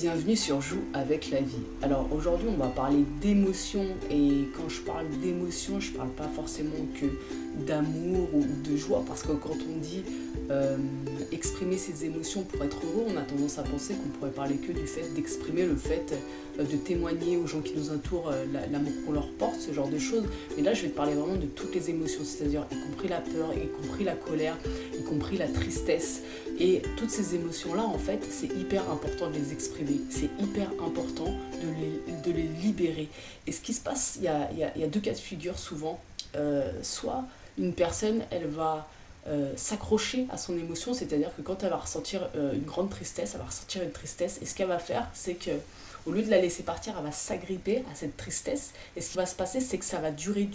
Bienvenue sur Joue avec la vie. Alors aujourd'hui on va parler d'émotions et quand je parle d'émotions je parle pas forcément que d'amour ou de joie parce que quand on dit exprimer ses émotions pour être heureux, on a tendance à penser qu'on pourrait parler que du fait d'exprimer le fait de témoigner aux gens qui nous entourent l'amour qu'on leur porte, ce genre de choses. Mais là je vais te parler vraiment de toutes les émotions, c'est-à-dire y compris la peur, y compris la colère, y compris la tristesse. Et toutes ces émotions-là, en fait, c'est hyper important de les exprimer. C'est hyper important de les libérer. Et ce qui se passe, il y a deux cas de figure souvent. Soit une personne, elle va s'accrocher à son émotion, c'est-à-dire que quand elle va ressentir une grande tristesse, elle va ressentir une tristesse. Et ce qu'elle va faire, c'est que au lieu de la laisser partir, elle va s'agripper à cette tristesse. Et ce qui va se passer, c'est que ça va durer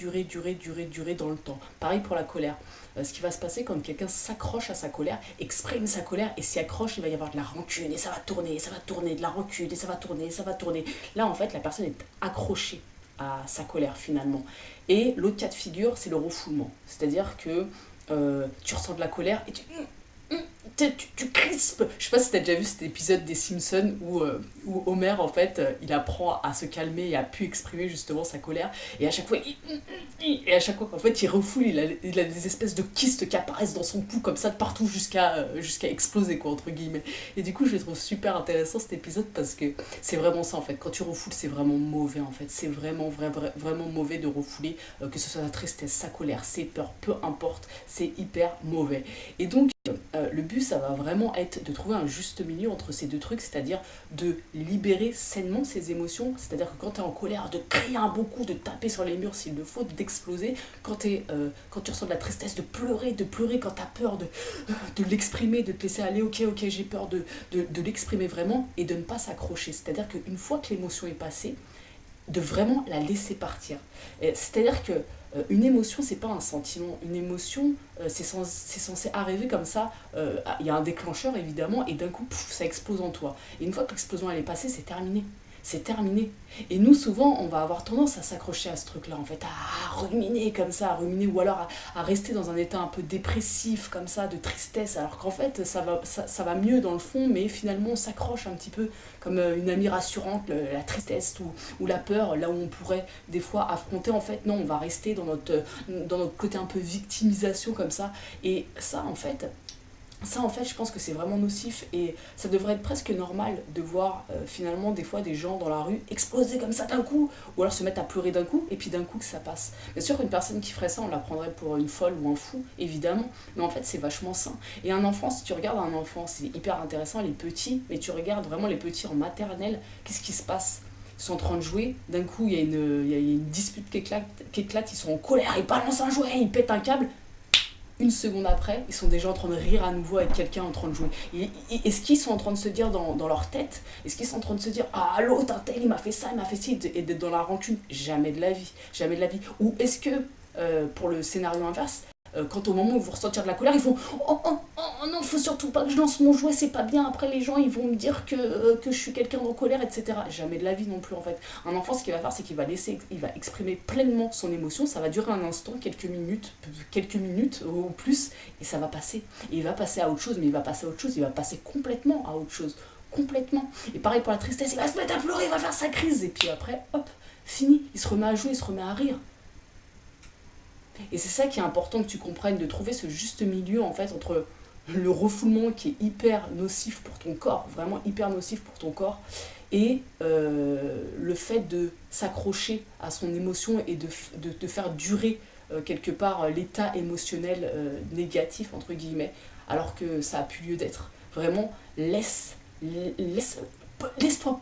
dans le temps. Pareil pour la colère. Ce qui va se passer quand quelqu'un s'accroche à sa colère, exprime sa colère et s'y accroche, il va y avoir de la rancune et ça va tourner, de la rancune et ça va tourner. Là, en fait, la personne est accrochée à sa colère finalement. Et l'autre cas de figure, c'est le refoulement. C'est-à-dire que tu ressens de la colère et tu crispes. Je sais pas si t'as déjà vu cet épisode des Simpsons où Homer en fait il apprend à se calmer et à pu exprimer justement sa colère et à chaque fois qu'en fait il refoule, il a des espèces de kystes qui apparaissent dans son cou comme ça de partout jusqu'à exploser quoi entre guillemets. Et du coup je le trouve super intéressant cet épisode parce que c'est vraiment ça en fait, quand tu refoules c'est vraiment mauvais en fait, c'est vraiment mauvais de refouler, que ce soit sa tristesse, sa colère, ses peurs, peu importe, c'est hyper mauvais. Et donc le but ça va vraiment être de trouver un juste milieu entre ces deux trucs, c'est-à-dire de libérer sainement ses émotions, c'est-à-dire que quand tu es en colère, de crier un bon coup, de taper sur les murs s'il le faut, d'exploser, quand tu ressens de la tristesse, de pleurer quand tu as peur de l'exprimer, de te laisser aller, ok j'ai peur de l'exprimer vraiment et de ne pas s'accrocher, c'est-à-dire qu'une fois que l'émotion est passée, de vraiment la laisser partir. C'est-à-dire que une émotion, c'est pas un sentiment. Une émotion, c'est censé arriver comme ça. Il y a un déclencheur, évidemment, et d'un coup, pouf, ça explose en toi. Et une fois que l'explosion elle est passée, c'est terminé. C'est terminé. Et nous, souvent, on va avoir tendance à s'accrocher à ce truc-là, en fait, à ruminer comme ça, ou alors à rester dans un état un peu dépressif, comme ça, de tristesse, alors qu'en fait, ça va mieux dans le fond, mais finalement, on s'accroche un petit peu comme une amie rassurante, la tristesse ou la peur, là où on pourrait des fois affronter, en fait, non, on va rester dans notre côté un peu victimisation, comme ça, et ça, en fait, je pense que c'est vraiment nocif et ça devrait être presque normal de voir finalement des fois des gens dans la rue exploser comme ça d'un coup ou alors se mettre à pleurer d'un coup et puis d'un coup que ça passe. Bien sûr, une personne qui ferait ça, on la prendrait pour une folle ou un fou, évidemment, mais en fait, c'est vachement sain. Et un enfant, si tu regardes un enfant, c'est hyper intéressant, les petits, mais tu regardes vraiment les petits en maternelle, qu'est-ce qui se passe ? Ils sont en train de jouer, d'un coup, il y a une dispute qui éclate, ils sont en colère, ils balancent un jouet, ils pètent un câble. Une seconde après, ils sont déjà en train de rire à nouveau avec quelqu'un en train de jouer. Et est-ce qu'ils sont en train de se dire dans leur tête, est-ce qu'ils sont en train de se dire ah l'autre un tel il m'a fait ça, il m'a fait ci, et d'être dans la rancune? Jamais de la vie. Ou est-ce que pour le scénario inverse, quand au moment où ils vont ressentir de la colère, ils font oh non, faut surtout pas que je lance mon jouet, c'est pas bien, après les gens ils vont me dire que je suis quelqu'un en colère, etc. Jamais de la vie non plus en fait. Un enfant, ce qu'il va faire, c'est qu'il va exprimer pleinement son émotion, ça va durer un instant, quelques minutes ou plus, et ça va passer. Et il va passer à autre chose, mais il va passer complètement à autre chose. Complètement. Et pareil pour la tristesse, il va se mettre à pleurer, il va faire sa crise, et puis après, hop, fini, il se remet à jouer, il se remet à rire. Et c'est ça qui est important que tu comprennes, de trouver ce juste milieu en fait entre le refoulement qui est hyper nocif pour ton corps, vraiment hyper nocif pour ton corps, et le fait de s'accrocher à son émotion et de faire durer quelque part l'état émotionnel négatif entre guillemets, alors que ça a plus lieu d'être. Vraiment, laisse-toi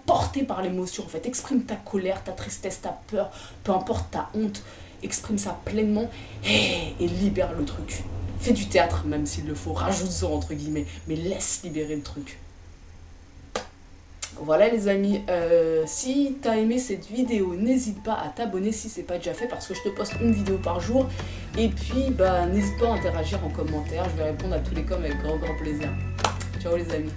porter par l'émotion en fait, exprime ta colère, ta tristesse, ta peur, peu importe ta honte. Exprime ça pleinement et libère le truc. Fais du théâtre même s'il le faut, rajoute-en entre guillemets, mais laisse libérer le truc. Voilà les amis, si t'as aimé cette vidéo, n'hésite pas à t'abonner si c'est pas déjà fait parce que je te poste une vidéo par jour. Et puis n'hésite pas à interagir en commentaire, je vais répondre à tous les coms avec grand plaisir. Ciao les amis.